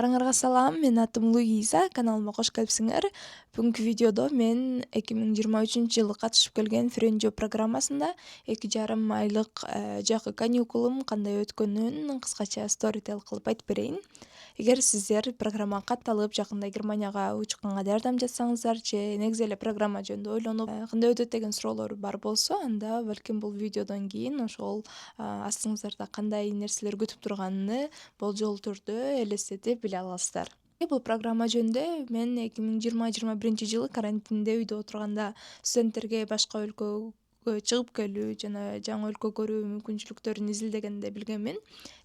Барыңарга салам, менин атым Луиза, каналыма кош келипсиңер. Бүгүнкү видеодо мен 2023-жылы катышып келген Friendjob программасында 2,5 айлык жакы каникулум кандай өткөнүн кыскача storytell кылып айтып берейин. Эгер сиздер программага катталып, жакында Германияга учканга даярданып жатсаңыздар же негизи эле программа жөнүндө ойлонуп, кандай өтөт деген суроолор бар болсо, анда балким бул видеодон кийин ошол астыңыздарда кандай нерселер күтүп турганын болжол түрдө элестетип биле аласыздар. Бул программа жөнүндө мен 2020-21-жылы карантинде үйдө отурганда студенттерге башка өлкөгө чыгып келүү жана жаңы өлкө көрүү мүмкүнчүлүктөрүн изилдегенде билгенмин.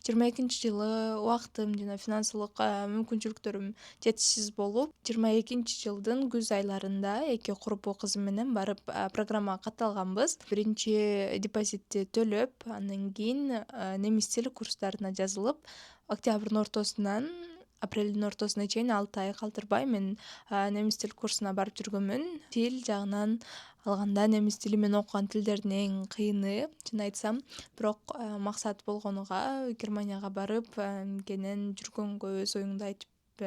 22-жылы убактым жана финансылык мүмкүнчүлүктөрүм жетишсиз болуп, 22-жылдын күз айларында эки курбу кызым менен барып программага катталганбыз. Биринчи депозитти төлөп, андан кийин немис тил курстарына жазылып, октябрдын ортосунан апрелдин ортосуна чейин 6 ай калтырбай мен немис тил курсуна барып жүргөнмүн. Тил жагынан алганда немис тили мен окуган тилдердин эң кыйыны, чын айтсам, бирок максат болгонуга Германияга барып, кенен жүргөнгө өз оюңду айтып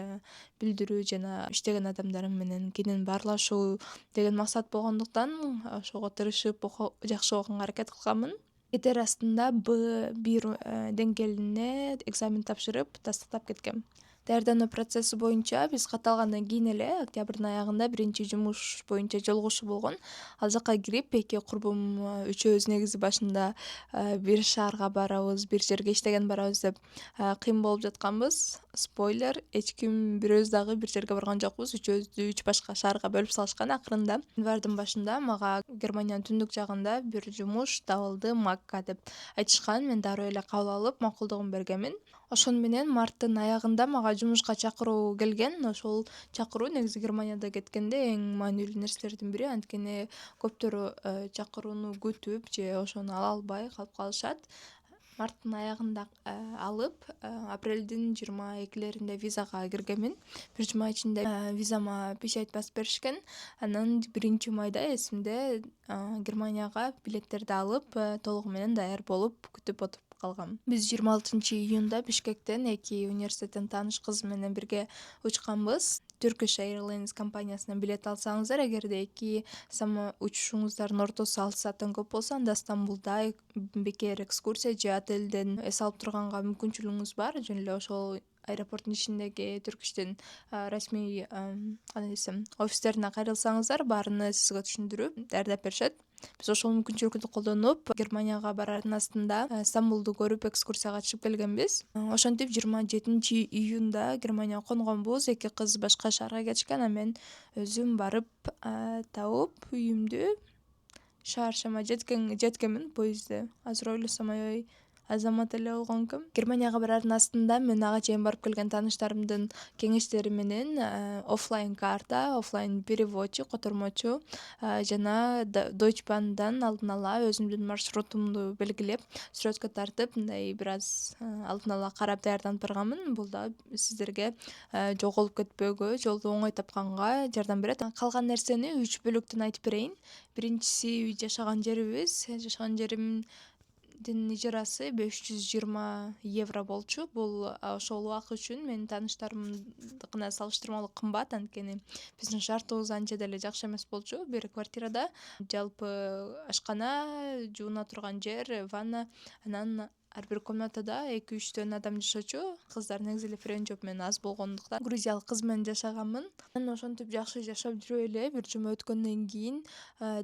билдирүү жана иштеген адамдарың менен кенен баарлашуу деген максат болгондуктан ошого тырышып жакшы окуганга аракет кылганмын. Кетер астында B1 деңгээлине экзамен тапшырып, тастыктап кеткем. Даярдануу процесси боюнча биз катталгандан кийин эле октябрдын аягында биринчи жумуш боюнча жолугушуу болгон. Ал жака кирип, эки курбум үчөөбүз негизи башында бир шаарга барабыз, бир жерге иштеген барабыз деп кыйын болуп жатканбыз. Спойлер, эч ким бирөөбүз дагы бир жерге барган жокпуз. Үчөөбүздү 3 башка шаарга бөлүп салышкан. Акырында январдын башында мага Германиянын түндүк жагында бир жумуш табылды, Макка деп айтышкан. Мен дароо эле кабыл алып, макулдугун бергенмин. Ошону менен марттын аягында мага жумушка чакыруу келген. Ошол чакыруу негизи Германияда кеткенде эң маанилүү нерселердин бири, анткени көптөрү чакырууну күтүп же ошону ала албай калып калышат. Марттын аягында алып, апрелдин 22-леринде визага киргенмин. Бир жума ичинде визама печать басып беришкен. Анан 1-майда эсимде Германияга билеттерди алып, толугу менен даяр болуп күтүп отуруп калгам. Биз 26-июнда Бишкектен эки университеттен тааныш кыз менен бирге учканбыз. Turkish Airlines компаниясынан билет алсаңыздар, эгерде эки учушуңуздардын ортосу 6 сааттан көп болсо, анда Стамбулда бекер экскурсия же отелден эс алып турганга мүмкүнчүлүгүңүз бар. Жөн эле ошол аэропорттун ичиндеги Turkish'тин расмий кандай десем, офистерине кайрылсаңыздар, баарыны сизге түшүндүрүп, даярдап беришет. Биз ошол мүмкүнчүлүктү колдонуп, Германияга барардын астында Стамбулду көрүп экскурсияга чыгып келгенбиз. Ошентип 27-июнда Германияга конгонбуз. Эки кыз башка шаарга кетишкен, а мен өзүм барып табып үйүмдү шаарчама жеткенмин поездде. Азыр ойлосом аябай азамат эле болгон экенмин. Германияга барардын астында мен ага чейин барып келген тааныштарымдын кеңештери менен оффлайн карта, оффлайн переводчик, котормочу жана Deutsche Bahnдан алдын ала өзүмдүн маршрутумду белгилеп, сүрөткө тартып, мындай бир аз алдын ала карап даярданып барганмын. Бул да сиздерге жоголуп кетпөөгө, жолду оңой тапканга жардам берет. Калган нерсени 3 бөлүктөн айтып берейин. Биринчиси жашаган жерибиз. Жашаган жеримдин ижарасы 520 евро болчу. Бул ошол убакыт үчүн менин тааныштарымдыкына салыштырмалуу кымбат, анткени биздин шартыбыз анча деле жакшы эмес болчу. Бир квартирада жалпы ашкана, жууна турган жер, ванна, анан ар бир комнатада 2-3төн адам жашачу. Кыздар негизи эле Friendjob менен аз болгондуктан грузиялык кыз менен жашаганмын. Анан ошентип жакшы жашап жүрүп эле бир жума өткөндөн кийин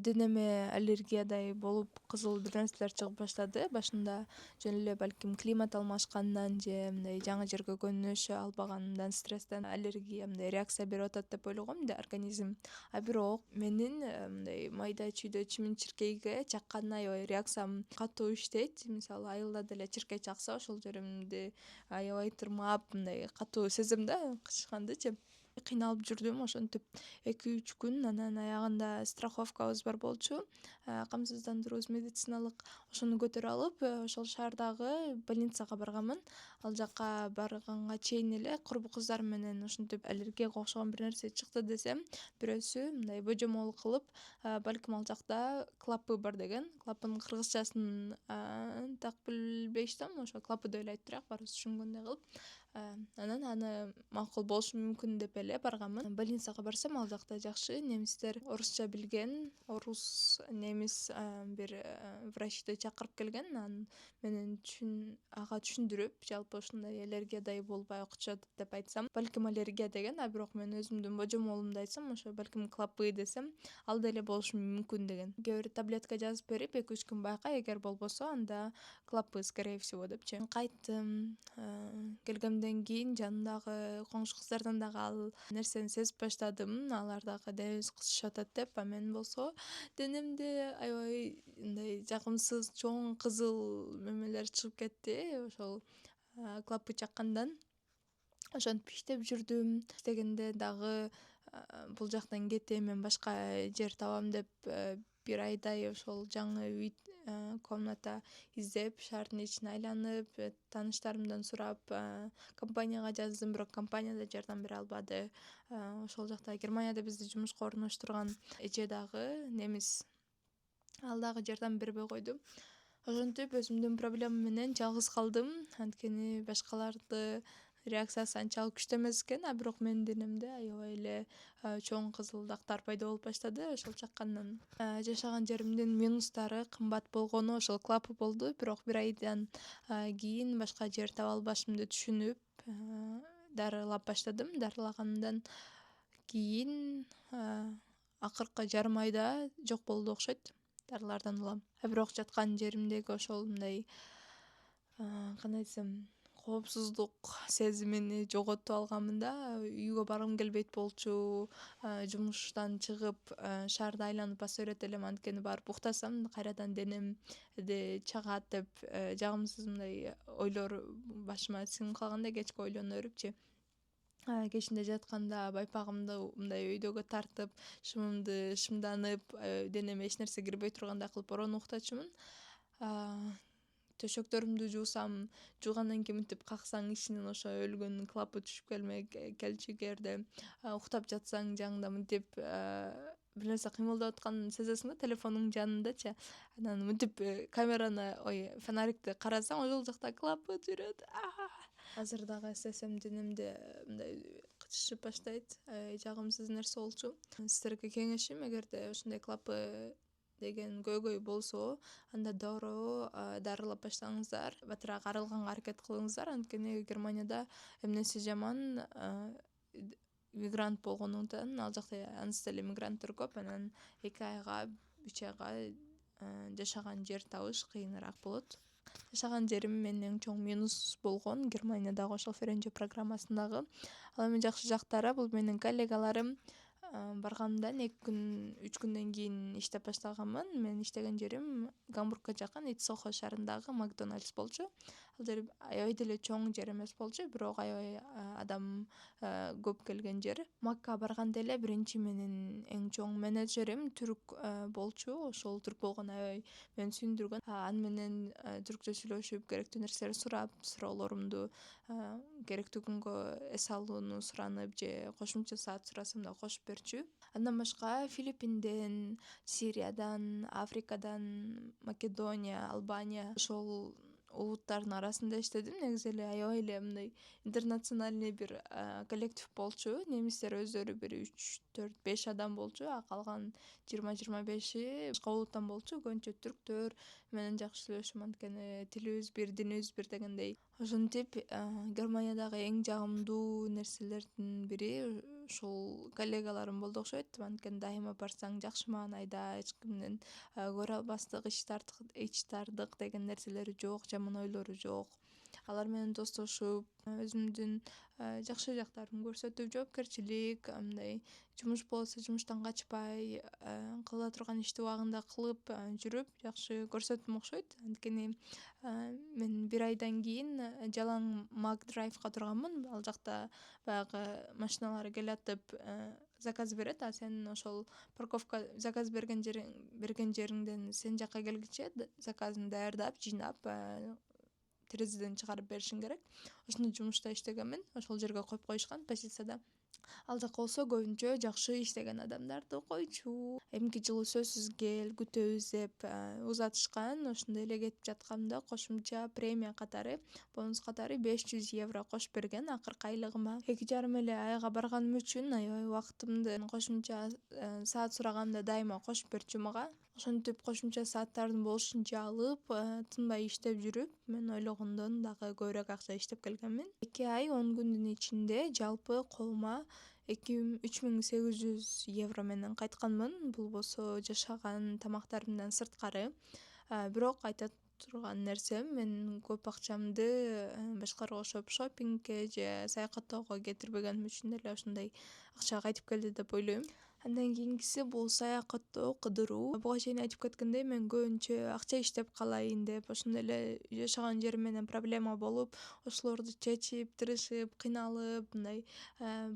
денеме аллергиядай болуп, кызыл бир нерселер чыгып баштады. Башында жөн эле балким климат алмашкандан же мындай жаңы жерге көнүнүшө албаганымдан, стресстен аллергия мындай реакция берип атат деп ойлогом организм. А бирок менин мындай майда чүйдө чимин-чиркейге чакканда аябай реакциям катуу иштейт. Мисалы, айылда деле чиркей чакса, ошол жеримди аябай тырмап, мындай катуу сезем да, кычышкандычы. Кыйналып жүрдүм ошентип 2-3 күн. Анан аягында страховкабыз бар болчу, камсыздандыруубуз медициналык. Ошону көтөрүп алып, ошол шаардагы больницага барганмын. Ал жака барганга чейин эле курбу кыздарым менен ошентип аллергияга окшогон бир нерсе чыкты десем, бирөөсү мындай божомол кылып, балким ал жакта клапы бар деген. Клапынын кыргызчасын так билбей иштем, ошо клапы деп эле айтып турайык, баарыбыз түшүнгөндөй кылып. Анан аны макул болушу мүмкүн деп эле барганмын. Больницага барсам, ал жакта жакшы немистер орусча билген, орус немис бир врачты чакырып келген. Анан менен ага түшүндүрүп, жалпы ушундай аллергиядай болбой окчот деп айтсам, балким аллергия деген, бирок мен өзүмдүн божомолумду айтсам, ошо балким клапы десем, ал деле болушу мүмкүн деген. Кээ бир таблетка жазып берип, 2-3 күн байка, эгер болбосо анда клапы скорее всего депчи. Кайттым, келгенден кийин жанымдагы коңшу кыздардан дагы ал нерсени сезип баштадым. Алар дагы дебибиз кычышып атат деп, мен болсо денемде аябай мындай жагымсыз чоң кызыл мемелер чыгып кетти. Ошол клапы чаккандан ошентип иштеп жүрдүм. Иштегенде дагы бул жактан кетем, мен башка жер табам деп бир айдай ошол жаңы үй, комната издеп, шаардын ичин айланып, тааныштарымдан сурап, компанияга жаздым, бирок компания да жардам бере албады. Ошол жакта Германияда бизди жумушка орноштурган эже дагы немис, ал дагы жардам бербей койду. Ошентип өзүмдүн проблемам менен жалгыз калдым, анткени башкаларды реакциясы анчалык күчтүү эмес экен, бирок менин денемде аябай эле чоң кызыл дактар пайда болуп баштады. Ошол чаккандан жашаган жеримдин минустары кымбат болгону ошол клапы болду, бирок бир айдан кийин башка жер таба албашымды түшүнүп, дарылап баштадым. Дарылагандан кийин акыркы жарым айда жок болду окшойт, дарылардан улам. Бирок жаткан жеримдеги ошол мындай, кандай десем, коопсуздук сезимини жоготуп алганмын да. Үйгө баргым келбейт болчу, жумуштан чыгып шаарды айланып баса берет элем, анткени барып уктасам кайрадан денемди чагат деп жагымсыз мындай ойлор башыма сиңип калгандай, кечке ойлоно берипчи. Кечинде жатканда байпагымды мындай өйдөгө тартып, шымымды шымданып, денеме эч нерсе кирбей тургандай кылып ороонуп уктачумун. Төшөктөрүмдү жуусам, жуугандан кийин мынтип каксаң ичинен ошо өлгөн клапы түшүп келчү. Кээде уктап жатсаң жаңыңда мынтип бир нерсе кыймылдап атканын сезесиң да, телефонуңдун жанындачы. Анан мынтип камераны, фонарикти карасаң, ошол жакта клапы жүрөт. Азыр дагы эстесем денемде мындай кычышып баштайт, жагымсыз нерсе болчу. Сиздерге кеңешим, эгерде ушундай клапы деген көйгөй болсо, анда дароо дарылап баштаңыздар, батыраак арылганга аракет кылыңыздар, анткени Германияда эмнеси жаман, мигрант болгондуктан ал жакта анысы деле мигранттар көп, анан 2 айга 3 айга жашаган жер табыш кыйыныраак болот. Жашаган жерим менин эң чоң минус болгон Германиядагы ошол Френжо программасындагы. Ал эми жакшы жактары, бул менин коллегаларым. Барганымдан 2 күн 3 күндөн кийин иштеп баштаганмын. Мен иштеген жерим Гамбургко жакын Итсохо шаарындагы Макдональдс болчу. Ал жер аябай деле чоң жер эмес болчу, бирок аябай адам көп келген жер. Макка барганда эле биринчи менин эң чоң менеджерим түрк болчу. Ошол түрк болгону аябай мени сүйүндүргөн. Аны менен түркчө сүйлөшүп, керектүү нерселерди сурап, суроолорумду керектүү күнгө эс алууну суранып, же кошумча саат сурасам да кошуп берчү. Андан башка Филиппинден, Сириядан, Африкадан, Македония, Албания, ошол улуттардын арасында иштедим. Негизи эле аябай эле мындай интернациональный бир коллектив болчу. Немистер өздөрү бир 3-4-5 адам болчу, калган 20-25 башка улуттан болчу. Көбүнчө түрктөр менен жакшы сүйлөшөм, анткени тилибиз бир, динибиз бир дегендей. Ошентип Германиядагы эң жагымдуу нерселердин бири ушул коллегаларым болду окшойт. Анткени дайыма барсаң жакшы маанайда, эч кимден көрө албастык, ич тардык деген нерселери жок, жаман ойлору жок. Алар менен достошуп, өзүмдүн жакшы жактарын көрсөтүп, жоопкерчилик, мындай жумуш болсо жумуштан качпай, кыла турган ишти убагында кылып жүрүп жакшы көрсөттүм окшойт. Анткени мен бир айдан кийин жалаң Макдрайвга турганмын. Ал жакта баягы машиналар келатып заказ берет, сен ошол парковка заказ берген жериңден сен жакка келгиче заказыңды даярдап, жыйнап, терезеден чыгарып беришиң керек. Ошондой жумушта иштегенмин. Ошол жерге коюп коюшкан позицияда. Ал жакка болсо көбүнчө жакшы иштеген адамдарды койчу. Эмки жылы сөзсүз кел, күтөбүз деп узатышкан. Ошондой эле кетип жатканымда кошумча премия катары, бонус катары 500 евро кошуп берген акыркы айлыгыма. 2,5 эле айга барганым үчүн аябай убактымды кошумча саат сураганда дайыма кошуп берчү мага. Ошентип кошумча сааттардын болушунча алып, тынбай иштеп жүрүп, мен ойлогондон дагы көбүрөөк акча иштеп келгенмин. 2 ай 10 күндүн ичинде жалпы колума 3800 евро менен кайтканмын. Бул болсо жашаган тамактарымдан сырткары. Бирок айта турган нерсем, мен көп акчамды башкаларга окшоп шопингге же саякаттоого кетирбегеним үчүн деле ошондой акча кайтып келди деп ойлойм. Андан кийинкиси бул саякаттоо, кыдыруу. Буга чейин айтып кеткендей, мен көбүнчө акча иштеп калайын деп, ошондой эле жашаган жерим менен проблема болуп, ошолорду чечип, тырышып, кыйналып, мындай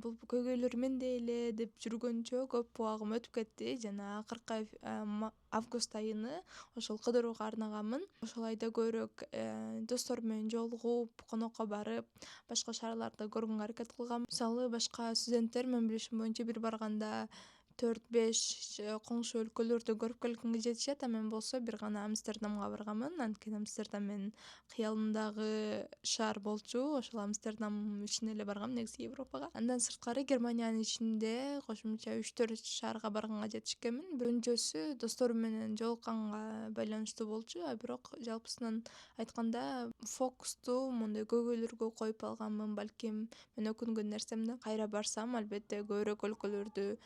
бул көйгөйлөр менде эле деп жүргөнчө көп убагым өтүп кетти жана акыркы август айыны ошол кыдырууга арнаганмын. Ошол айда көбүрөөк досторум менен жолугуп, конокко барып, башка шаарларды көргөнгө аракет кылгам. Мисалы, башка студенттер менин билишим боюнча бир барганда 4-5 коңшу өлкөлөрдү көрүп келгенге жетишет, а мен болсо бир гана Амстердамга барганмын. Анткени Амстердам менин кыялымдагы шаар болчу. Ошол Амстердам үчүн эле баргам негизи Европага. Андан сырткары Германиянын ичинде кошумча 3-4 шаарга барганга жетишкенмин. Биринчөсү досторум менен жолукканга байланыштуу болчу, бирок жалпысынан айтканда фокусту моундай көйгөйлөргө коюп алганмын. Балким мен өкүнгөн нерсемди кайра барсам, албетте көбүрөөк өлкөлөрдү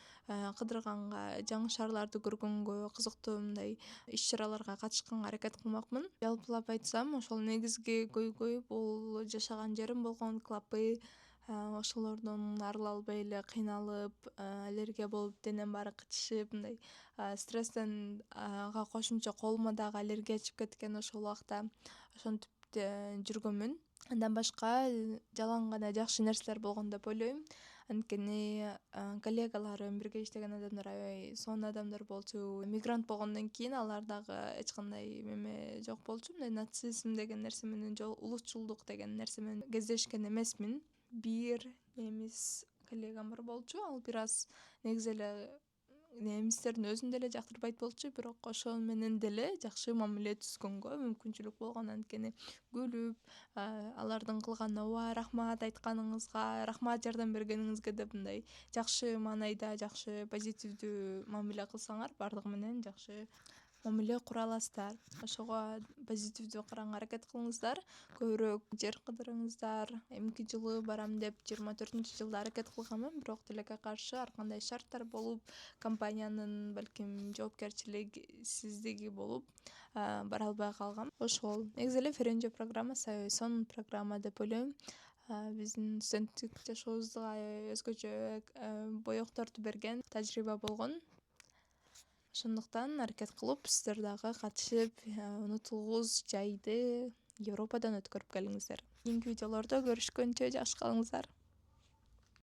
кыдырганга, жаңы шаарларды көргөнгө, кызыктуу мындай иш-чараларга катышканга аракет кылмакмын. Жалпылап айтсам, ошол негизги көйгөй бул жашаган жерим болгон Клапы. Ошолордон арыла албай эле кыйналып, аллергия болуп, денем баары кычышып, мындай стресстен кошумча колума дагы аллергия чыгып кеткен ошол убакта. Ошентип жүргөнмүн. Андан башка жалаң гана жакшы нерселер болгон деп ойлойм. Анткени коллегаларым, бирге иштеген адамдар аябай сонун адамдар болчу. Мигрант болгондон кийин алар дагы эч кандай эме жок болчу. Мындай нацизм деген нерсе менен, улутчулдук деген нерсе менен кездешкен эмесмин. Бир немис коллегам бар болчу. Ал бир аз негизи эле немистердин өзүн деле жактырбайт болчу, бирок ошол менен деле жакшы мамиле түзгөнгө мүмкүнчүлүк болгон. Анткени күлүп, алардын кылган ооба рахмат айтканыңызга, рахмат жардам бергениңизге деп мындай жакшы маанайда, жакшы позитивдүү мамиле кылсаңар, бардыгы менен жакшы мамиле кура аласыздар. Ошого позитивдүү караганга аракет кылыңыздар, көбүрөөк жер кыдырыңыздар. Эмки жылы барам деп 24-жылда аракет кылганмын, бирок тилекке каршы ар кандай шарттар болуп, компаниянын балким жоопкерчиликсиздиги болуп, бара албай калгам. Ошол негизи эле Френжо программасы аябай сонун программа деп ойлойм. Биздин студенттик жашообузга аябай өзгөчө боёкторду берген тажрыйба болгон. Ошондуктан аракет кылып, сиздер дагы катышып, унутулгус жайды Европадан өткөрүп келиңиздер. Кийинки видеолордо көрүшкөнчө жакшы калыңыздар.